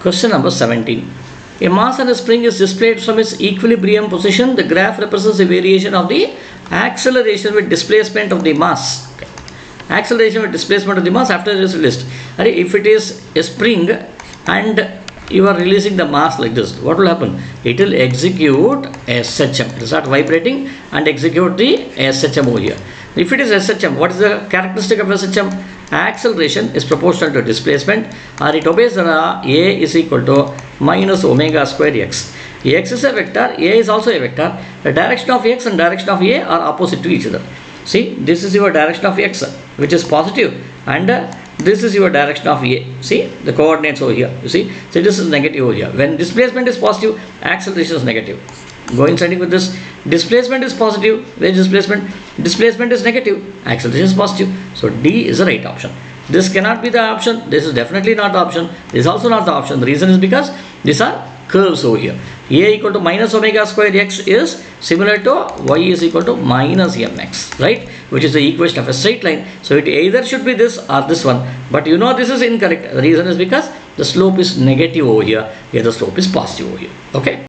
Question number 17. A mass and a spring is displaced from its equilibrium position. The graph represents the variation of the acceleration with displacement of the mass. Okay. Acceleration with displacement of the mass after it is released. If it is a spring and you are releasing the mass like this, what will happen? It will execute SHM. It will start vibrating and execute the SHM over here. If it is SHM, what is the characteristic of SHM? Acceleration is proportional to displacement, or it obeys the law A is equal to minus omega square x. X is a vector, A is also a vector. The direction of x and direction of A are opposite to each other. See, this is your direction of x, which is positive, and this is your direction of A. See, the coordinates over here. You see, so this is negative over here. When displacement is positive, acceleration is negative. Coinciding with this, displacement is positive. Where is displacement? Displacement is negative. Acceleration is positive. So D is the right option. This cannot be the option. This is definitely not the option. This is also not the option. The reason is because these are curves over here. A equal to minus omega square x is similar to y is equal to minus mx, right? Which is the equation of a straight line. So it either should be this or this one. But you know this is incorrect. The reason is because the slope is negative over here. Here the slope is positive over here. Okay.